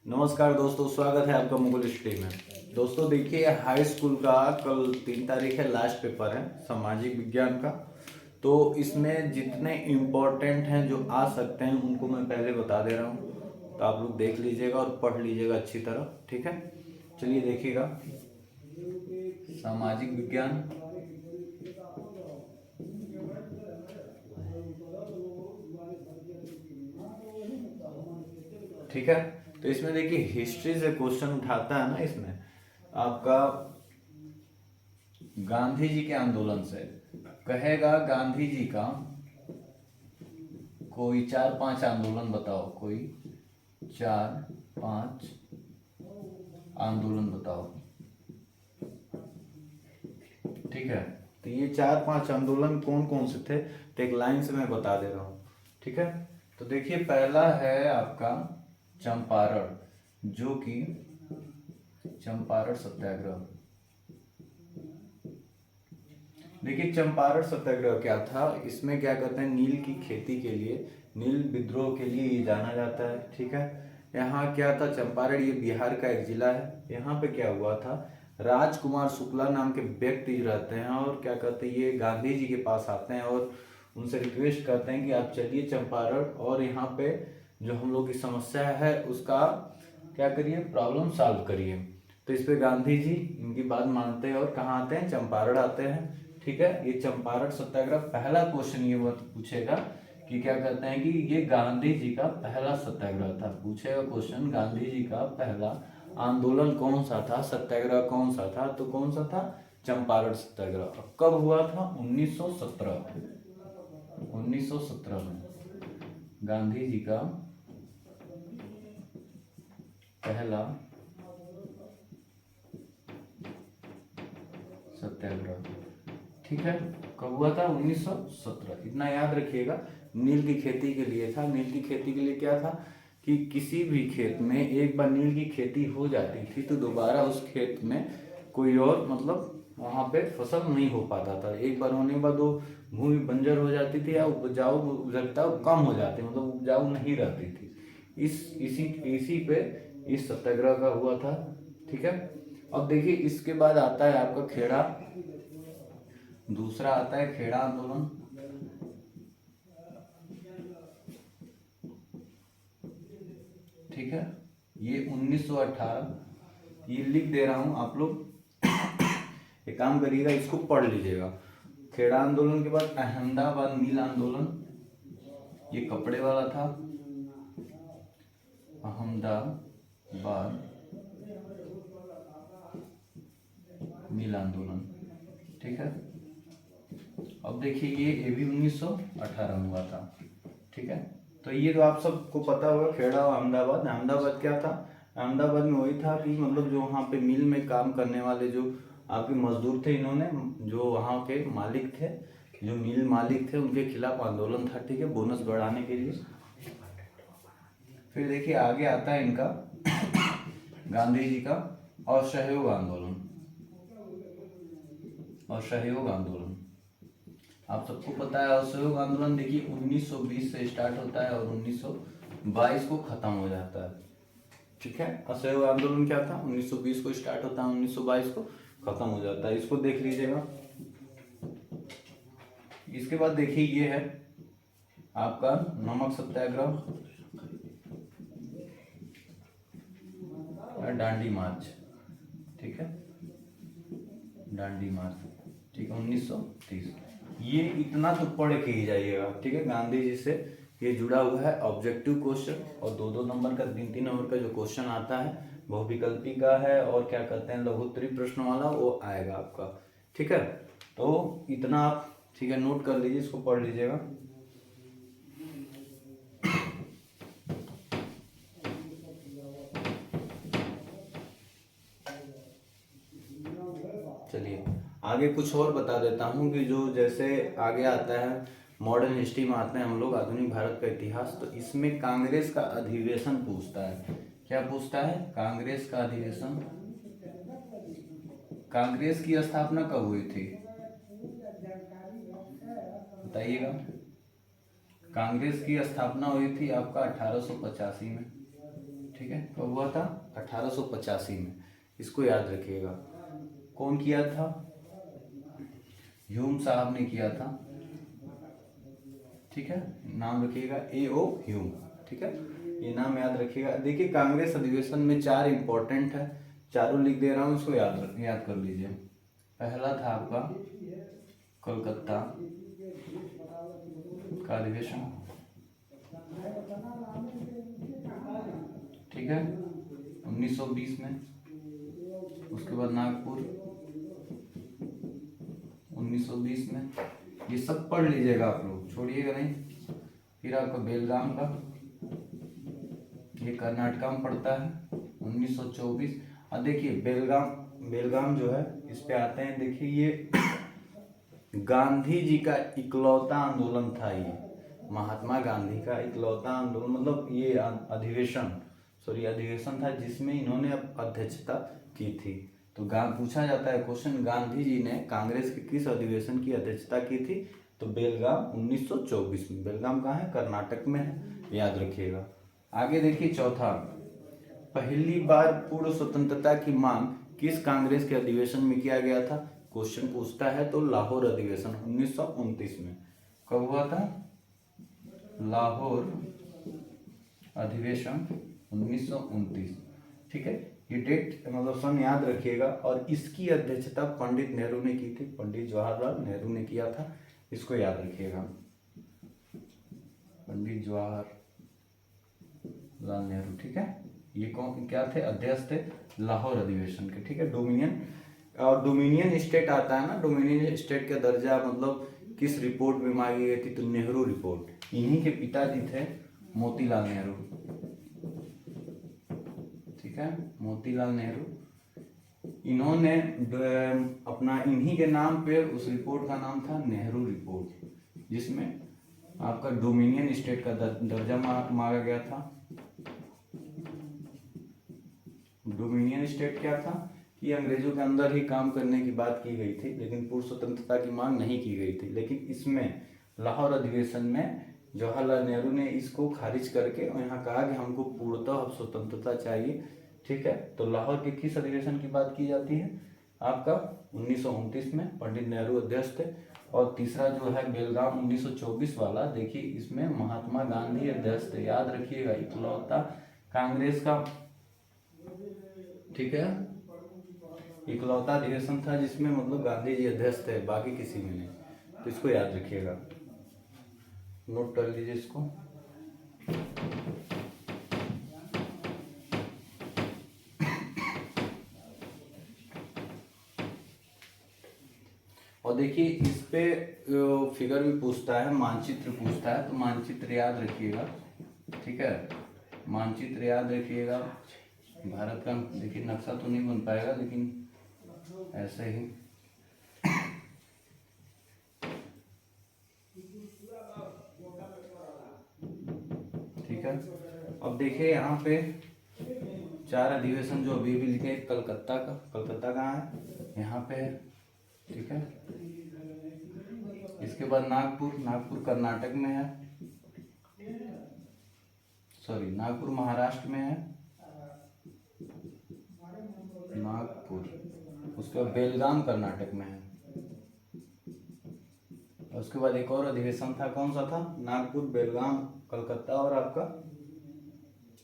नमस्कार दोस्तों, स्वागत है आपका मुकुल स्टडी में। दोस्तों देखिए, हाई स्कूल का कल 3 तारीख है, लास्ट पेपर है सामाजिक विज्ञान का। तो इसमें जितने इम्पोर्टेंट हैं जो आ सकते हैं उनको मैं पहले बता दे रहा हूँ, तो आप लोग देख लीजिएगा और पढ़ लीजिएगा अच्छी तरह। ठीक है, चलिए देखिएगा। सामाजिक विज्ञान, ठीक है। तो इसमें देखिए हिस्ट्री से क्वेश्चन उठाता है ना, इसमें आपका गांधी जी के आंदोलन से कहेगा। गांधी जी का कोई 4-5 आंदोलन बताओ, कोई 4-5 आंदोलन बताओ। ठीक है, तो ये 4-5 आंदोलन कौन कौन से थे, तो एक लाइन से मैं बता दे रहा हूँ। ठीक है, तो देखिए पहला है आपका चंपारण, जो कि चंपारण सत्याग्रह। देखिए चंपारण सत्याग्रह क्या था, इसमें क्या कहते हैं, नील की खेती के लिए, नील विद्रोह के लिए ये जाना जाता है। ठीक है, यहाँ क्या था, चंपारण ये बिहार का एक जिला है। यहाँ पे क्या हुआ था, राजकुमार शुक्ला नाम के व्यक्ति रहते हैं और क्या कहते हैं, ये गांधी जी के पास आते हैं और उनसे रिक्वेस्ट करते हैं कि आप चलिए चंपारण और यहाँ पे जो हम लोग की समस्या है उसका क्या करिए, प्रॉब्लम सॉल्व करिए। तो इस पे गांधी जी इनकी बात मानते हैं और कहाँ आते हैं, चंपारण आते हैं। ठीक है, ये चंपारण सत्याग्रह, पहला क्वेश्चन ये पूछेगा कि क्या कहते हैं कि ये गांधी जी का पहला सत्याग्रह था। पूछेगा क्वेश्चन, गांधी जी का पहला आंदोलन कौन सा था, सत्याग्रह कौन सा था, तो कौन सा था, चंपारण सत्याग्रह। कब हुआ था, 1917। 1917 में गांधी जी का पहला सत्याग्रह। ठीक है, कब हुआ था, 1917। इतना याद रखिएगा। नील की खेती के लिए था। नील की खेती के लिए क्या था कि किसी भी खेत में एक बार नील की खेती हो जाती थी तो दोबारा उस खेत में कोई और मतलब वहाँ पे फसल नहीं हो पाता था। एक बार होने के बाद वो भूमि बंजर हो जाती थी या उपजाऊ उर्वरकता कम हो जाती, मतलब उपजाऊ नहीं रहती थी। इसी पे इस सत्याग्रह का हुआ था। ठीक है, अब देखिए इसके बाद आता है आपका खेड़ा, दूसरा आता है खेड़ा आंदोलन। ठीक है, ये 1918, ये लिख दे रहा हूं आप लोग एक काम करिएगा, इसको पढ़ लीजिएगा। खेड़ा आंदोलन के बाद अहमदाबाद मिल आंदोलन, ये कपड़े वाला था। अहमदाबाद मिल आंदोलन। ठीक है, अब देखिए ये भी 1918 में हुआ था। ठीक है, तो ये तो आप सबको पता होगा, खेड़ा और अहमदाबाद। अहमदाबाद क्या था, अहमदाबाद में वही था कि मतलब जो वहाँ पे मिल में काम करने वाले जो आपके मजदूर थे, इन्होंने जो वहाँ के मालिक थे, जो मिल मालिक थे, उनके खिलाफ आंदोलन था। ठीक है, बोनस बढ़ाने के लिए। फिर देखिए आगे आता है इनका गांधी जी का असहयोग आंदोलन। असहयोग आंदोलन आप सबको पता है। असहयोग आंदोलन देखिए 1920 से स्टार्ट होता है और 1922 को खत्म हो जाता है। ठीक है, असहयोग आंदोलन क्या था, 1920 को स्टार्ट होता है, 1922 को खत्म हो जाता है। इसको देख लीजिएगा। इसके बाद देखिए ये है आपका नमक सत्याग्रह, डांडी मार्च। ठीक है, डांडी मार्च, ठीक है, 1930। ये इतना तो पढ़ के ही जाइएगा। ठीक है, गांधी जी से ये जुड़ा हुआ है ऑब्जेक्टिव क्वेश्चन, और 2-2 नंबर का, 3-3 नंबर का जो क्वेश्चन आता है बहुविकल्पी का है और क्या कहते हैं लघुत्तरी प्रश्न वाला, वो आएगा आपका। ठीक है, तो इतना आप ठीक है नोट कर लीजिए, इसको पढ़ लीजिएगा। चलिए आगे कुछ और बता देता हूँ कि जो जैसे आगे आता है मॉडर्न हिस्ट्री में आते हैं हम लोग, आधुनिक भारत का इतिहास। तो इसमें कांग्रेस का अधिवेशन पूछता है। क्या पूछता है, कांग्रेस का अधिवेशन। कांग्रेस की स्थापना कब हुई थी, बताइएगा। कांग्रेस की स्थापना हुई थी आपका 1885 में। ठीक है, कब हुआ था, 1885 में, इसको याद रखिएगा। कौन किया था? ह्यूम साहब ने किया था, ठीक है, नाम रखिएगा A.O. ह्यूम, ठीक है, ये नाम याद रखिएगा। देखिए कांग्रेस अधिवेशन में 4 इंपॉर्टेंट है, चारों लिख दे रहा हूँ, इसको याद कर लीजिए। पहला था आपका कोलकाता का अधिवेशन, ठीक है, 1920 में। उसके बाद नागपुर 1920 में, ये सब पढ़ लीजिएगा आप लोग, छोड़िएगा नहीं। फिर आपका बेलगाम का, ये कर्नाटका में पड़ता है, 1924। और देखिए बेलगाम जो है, इस पे आते हैं। देखिए ये गांधी जी का इकलौता आंदोलन था, ये महात्मा गांधी का इकलौता आंदोलन, मतलब ये अधिवेशन था जिसमें इन्होंने अध्यक्षता की थी। तो पूछा जाता है क्वेश्चन, गांधी जी ने कांग्रेस के किस अधिवेशन की अध्यक्षता की थी? तो बेलगाम 1924 में। बेलगाम कहाँ है? कर्नाटक में है, याद रखिएगा। आगे देखिए चौथा, पहली बार पूर्ण स्वतंत्रता की मांग किस कांग्रेस के अधिवेशन में किया गया था? क्वेश्चन पूछता है तो लाहौर अधिवेशन 1929 में। कब हुआ था? लाहौर अधिवेशन 1929, ठीक है। ये डेट मतलब सन याद रखिएगा। और इसकी अध्यक्षता पंडित नेहरू ने की थी, पंडित जवाहरलाल नेहरू ने किया था, इसको याद रखिएगा, पंडित जवाहरलाल नेहरू, ठीक है। ये कौन क्या थे? अध्यक्ष थे लाहौर अधिवेशन के, ठीक है। डोमिनियन स्टेट आता है ना, डोमिनियन स्टेट का दर्जा मतलब किस रिपोर्ट में मांगी गई थी? तो नेहरू रिपोर्ट। इन्हीं के पिताजी थे मोतीलाल नेहरू, ठीक है, मोतीलाल नेहरू। इन्होंने अपना इन्हीं के नाम पे उस रिपोर्ट का नाम था नेहरू रिपोर्ट, जिसमें आपका डोमिनियन स्टेट का दर्जा मांगा गया था। डोमिनियन स्टेट क्या था कि अंग्रेजों के अंदर ही काम करने की बात की गई थी, लेकिन पूर्ण स्वतंत्रता की मांग नहीं की गई थी। लेकिन इसमें लाहौर अधिवेशन में जवाहरलाल नेहरू ने इसको खारिज करके और यहाँ कहा कि हमको पूर्णतः स्वतंत्रता चाहिए, ठीक है। तो लाहौर के किस अधिवेशन की बात की जाती है? आपका 1929 में, पंडित नेहरू अध्यक्ष थे। और तीसरा जो है बेलगाम 1924 वाला, देखिए इसमें महात्मा गांधी अध्यक्ष थे, याद रखिएगा, इकलौता कांग्रेस का, ठीक है, इकलौता अधिवेशन था जिसमें मतलब गांधी जी अध्यक्ष थे, बाकी किसी में नहीं। तो इसको याद रखिएगा, नोट कर लीजिए इसको। और देखिए इस पे फिगर भी पूछता है, मानचित्र पूछता है, तो मानचित्र याद रखिएगा, ठीक है, मानचित्र याद रखिएगा। भारत का देखिए नक्शा तो नहीं बन पाएगा, लेकिन ऐसे ही, ठीक है। अब देखिए यहाँ पे 4 अधिवेशन जो अभी भी लिखे, कलकत्ता कहाँ है? यहाँ पे है, ठीक है। इसके बाद नागपुर कर्नाटक में है, सॉरी नागपुर महाराष्ट्र में है, नागपुर। उसके बाद बेलगाम कर्नाटक में है। उसके बाद एक और अधिवेशन था, कौन सा था? नागपुर, बेलगाम, कलकत्ता और आपका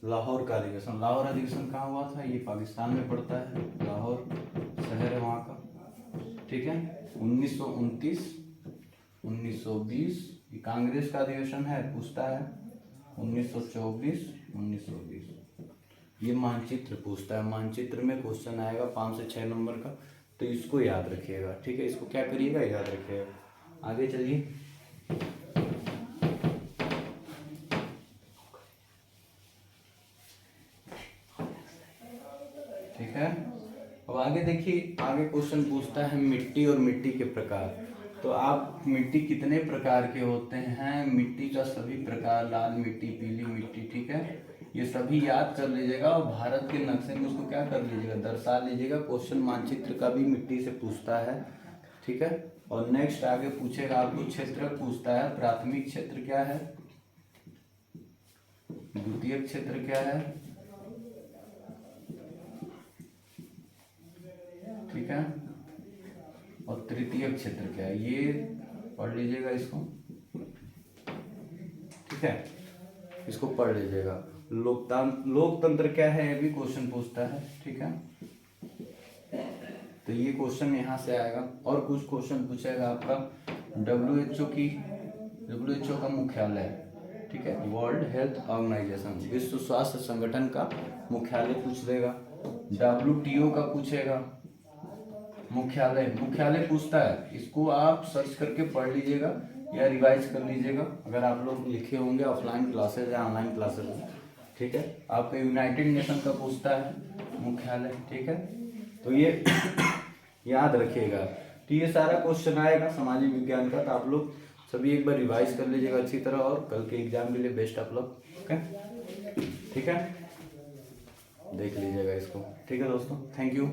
लाहौर का अधिवेशन। लाहौर अधिवेशन कहाँ हुआ था? ये पाकिस्तान में पड़ता है, लाहौर शहर है वहाँ का, ठीक है। 1929, 1920 ये कांग्रेस का अधिवेशन है, पूछता है 1924, 1920 ये मानचित्र पूछता है। मानचित्र में क्वेश्चन आएगा 5 से 6 नंबर का, तो इसको याद रखिएगा, ठीक है। इसको क्या करिएगा? याद रखिएगा। आगे चलिए, ठीक है। अब आगे देखिए, आगे क्वेश्चन पूछता है मिट्टी और मिट्टी के प्रकार। तो आप मिट्टी कितने प्रकार के होते हैं? मिट्टी का सभी प्रकार, लाल मिट्टी, पीली मिट्टी, ठीक है, ये सभी याद कर लीजिएगा। और भारत के नक्शे में उसको क्या कर लीजिएगा? दर्शा लीजिएगा। क्वेश्चन मानचित्र का भी मिट्टी से पूछता है, ठीक है। और नेक्स्ट आगे पूछेगा आपको क्षेत्र पूछता है। प्राथमिक क्षेत्र क्या है? द्वितीयक क्षेत्र क्या है? ठीक है। और तृतीय क्षेत्र क्या है ये पढ़ लीजिएगा इसको, ठीक है, इसको पढ़ लीजिएगा। लोकतंत्र क्या है ये भी क्वेश्चन पूछता है, ठीक है। तो ये क्वेश्चन यहाँ से आएगा। और कुछ क्वेश्चन पूछेगा आपका WHO का मुख्यालय, ठीक है, वर्ल्ड हेल्थ ऑर्गेनाइजेशन, विश्व स्वास्थ्य संगठन का मुख्यालय पूछ देगा। WTO का पूछेगा मुख्यालय पूछता है, इसको आप सर्च करके पढ़ लीजिएगा या रिवाइज कर लीजिएगा अगर आप लोग लिखे होंगे ऑफलाइन क्लासेज या ऑनलाइन क्लासेज में, ठीक है। आपका यूनाइटेड नेशन का पूछता है मुख्यालय, ठीक है। तो ये याद रखिएगा। तो ये सारा क्वेश्चन आएगा सामाजिक विज्ञान का, तो आप लोग सभी एक बार रिवाइज कर लीजिएगा अच्छी तरह, और कल के एग्जाम के लिए बेस्ट आप लोग, ओके, ठीक है, देख लीजिएगा इसको, ठीक है दोस्तों, थैंक यू।